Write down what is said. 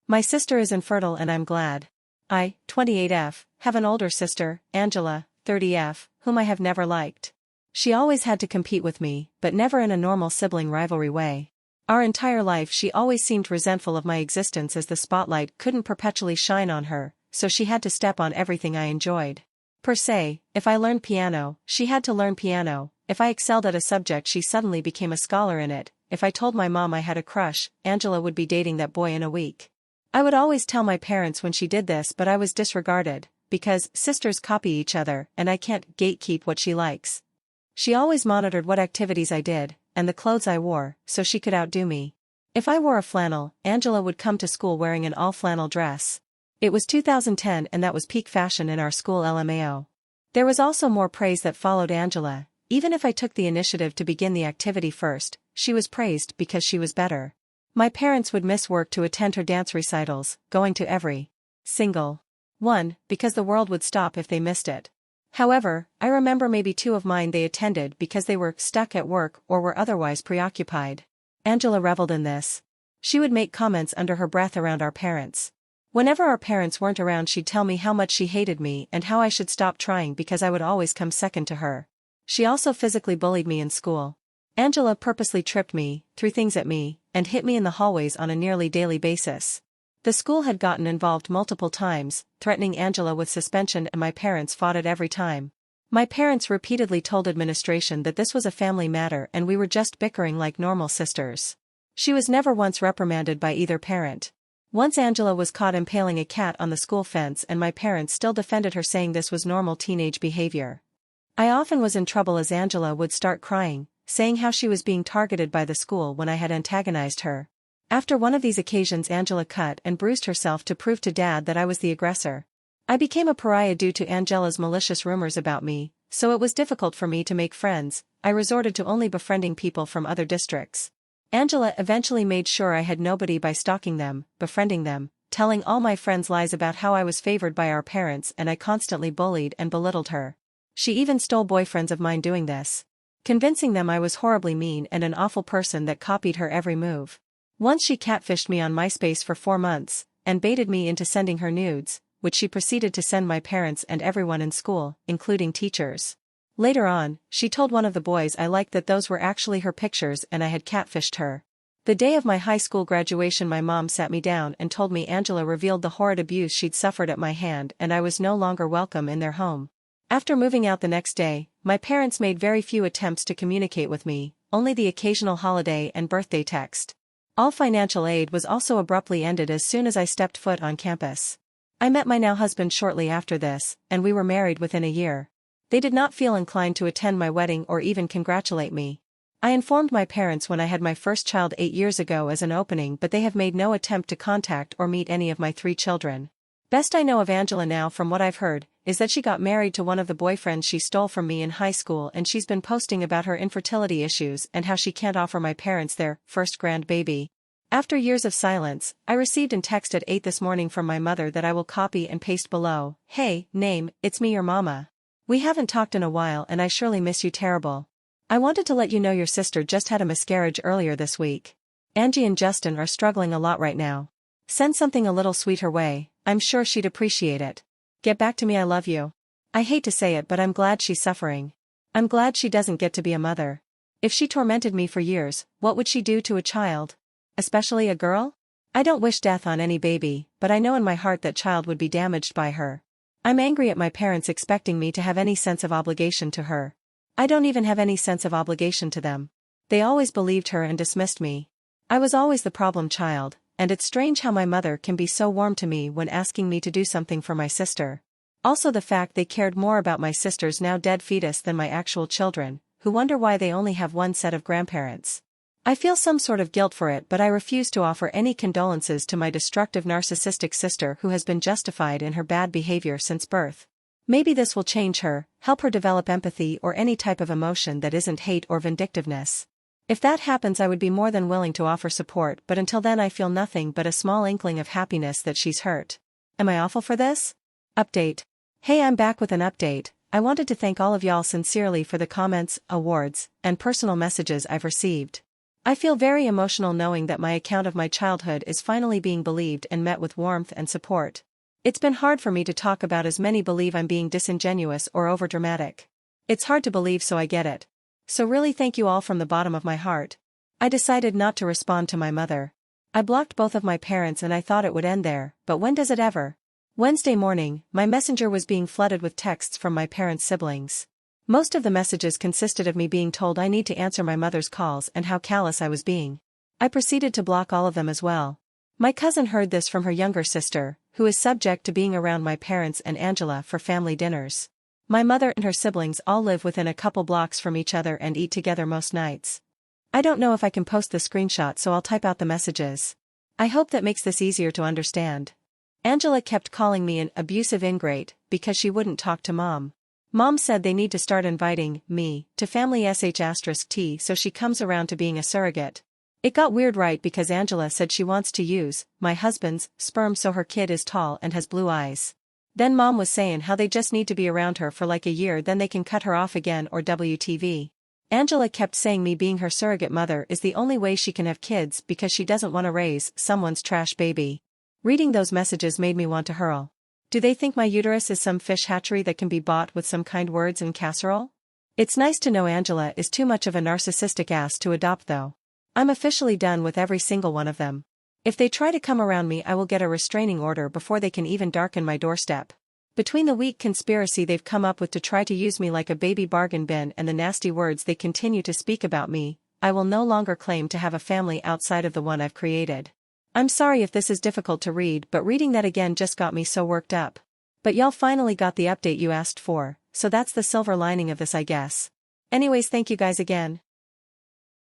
My sister is infertile and I'm glad. I, 28F, have an older sister, Angela, 30F, whom I have never liked. She always had to compete with me, but never in a normal sibling rivalry way. Our entire life she always seemed resentful of my existence as the spotlight couldn't perpetually shine on her, so she had to step on everything I enjoyed. Per se, if I learned piano, she had to learn piano. If I excelled at a subject she suddenly became a scholar in it. If I told my mom I had a crush, Angela would be dating that boy in a week. I would always tell my parents when she did this, but I was disregarded, because sisters copy each other and I can't gatekeep what she likes. She always monitored what activities I did, and the clothes I wore, so she could outdo me. If I wore a flannel, Angela would come to school wearing an all-flannel dress. It was 2010 and that was peak fashion in our school LMAO. There was also more praise that followed Angela. Even if I took the initiative to begin the activity first, she was praised because she was better. My parents would miss work to attend her dance recitals, going to every single one, because the world would stop if they missed it. However, I remember maybe 2 of mine they attended because they were stuck at work or were otherwise preoccupied. Angela reveled in this. She would make comments under her breath around our parents. Whenever our parents weren't around she'd tell me how much she hated me and how I should stop trying because I would always come second to her. She also physically bullied me in school. Angela purposely tripped me, threw things at me, and hit me in the hallways on a nearly daily basis. The school had gotten involved multiple times, threatening Angela with suspension, and my parents fought it every time. My parents repeatedly told administration that this was a family matter and we were just bickering like normal sisters. She was never once reprimanded by either parent. Once Angela was caught impaling a cat on the school fence and my parents still defended her, saying this was normal teenage behavior. I often was in trouble as Angela would start crying, saying how she was being targeted by the school when I had antagonized her. After one of these occasions Angela cut and bruised herself to prove to Dad that I was the aggressor. I became a pariah due to Angela's malicious rumors about me, so it was difficult for me to make friends. I resorted to only befriending people from other districts. Angela eventually made sure I had nobody by stalking them, befriending them, telling all my friends lies about how I was favored by our parents, and I constantly bullied and belittled her. She even stole boyfriends of mine doing this, convincing them I was horribly mean and an awful person that copied her every move. Once she catfished me on MySpace for 4 months, and baited me into sending her nudes, which she proceeded to send my parents and everyone in school, including teachers. Later on, she told one of the boys I liked that those were actually her pictures and I had catfished her. The day of my high school graduation my mom sat me down and told me Angela revealed the horrid abuse she'd suffered at my hand and I was no longer welcome in their home. After moving out the next day, my parents made very few attempts to communicate with me, only the occasional holiday and birthday text. All financial aid was also abruptly ended as soon as I stepped foot on campus. I met my now husband shortly after this, and we were married within a year. They did not feel inclined to attend my wedding or even congratulate me. I informed my parents when I had my first child 8 years ago as an opening, but they have made no attempt to contact or meet any of my 3 children. Best I know of Angela now from what I've heard, is that she got married to one of the boyfriends she stole from me in high school, and she's been posting about her infertility issues and how she can't offer my parents their first grandbaby. After years of silence, I received a text at 8 this morning from my mother that I will copy and paste below. Hey, name, it's me, your mama. We haven't talked in a while and I surely miss you terrible. I wanted to let you know your sister just had a miscarriage earlier this week. Angie and Justin are struggling a lot right now. Send something a little sweet her way, I'm sure she'd appreciate it. Get back to me, I love you. I hate to say it, but I'm glad she's suffering. I'm glad she doesn't get to be a mother. If she tormented me for years, what would she do to a child? Especially a girl? I don't wish death on any baby, but I know in my heart that child would be damaged by her. I'm angry at my parents expecting me to have any sense of obligation to her. I don't even have any sense of obligation to them. They always believed her and dismissed me. I was always the problem child, and it's strange how my mother can be so warm to me when asking me to do something for my sister. Also the fact they cared more about my sister's now dead fetus than my actual children, who wonder why they only have one set of grandparents. I feel some sort of guilt for it, but I refuse to offer any condolences to my destructive narcissistic sister who has been justified in her bad behavior since birth. Maybe this will change her, help her develop empathy or any type of emotion that isn't hate or vindictiveness. If that happens, I would be more than willing to offer support, but until then I feel nothing but a small inkling of happiness that she's hurt. Am I awful for this? Update. Hey, I'm back with an update. I wanted to thank all of y'all sincerely for the comments, awards, and personal messages I've received. I feel very emotional knowing that my account of my childhood is finally being believed and met with warmth and support. It's been hard for me to talk about as many believe I'm being disingenuous or overdramatic. It's hard to believe, so I get it. So really thank you all from the bottom of my heart. I decided not to respond to my mother. I blocked both of my parents and I thought it would end there, but when does it ever? Wednesday morning, my messenger was being flooded with texts from my parents' siblings. Most of the messages consisted of me being told I need to answer my mother's calls and how callous I was being. I proceeded to block all of them as well. My cousin heard this from her younger sister, who is subject to being around my parents and Angela for family dinners. My mother and her siblings all live within a couple blocks from each other and eat together most nights. I don't know if I can post the screenshot, so I'll type out the messages. I hope that makes this easier to understand. Angela kept calling me an abusive ingrate because she wouldn't talk to Mom. Mom said they need to start inviting me to family sh*t so she comes around to being a surrogate. It got weird, right, because Angela said she wants to use my husband's sperm so her kid is tall and has blue eyes. Then Mom was saying how they just need to be around her for like a year, then they can cut her off again or WTV. Angela kept saying me being her surrogate mother is the only way she can have kids because she doesn't want to raise someone's trash baby. Reading those messages made me want to hurl. Do they think my uterus is some fish hatchery that can be bought with some kind words and casserole? It's nice to know Angela is too much of a narcissistic ass to adopt though. I'm officially done with every single one of them. If they try to come around me, I will get a restraining order before they can even darken my doorstep. Between the weak conspiracy they've come up with to try to use me like a baby bargain bin and the nasty words they continue to speak about me, I will no longer claim to have a family outside of the one I've created. I'm sorry if this is difficult to read, but reading that again just got me so worked up. But y'all finally got the update you asked for, so that's the silver lining of this, I guess. Anyways, thank you guys again.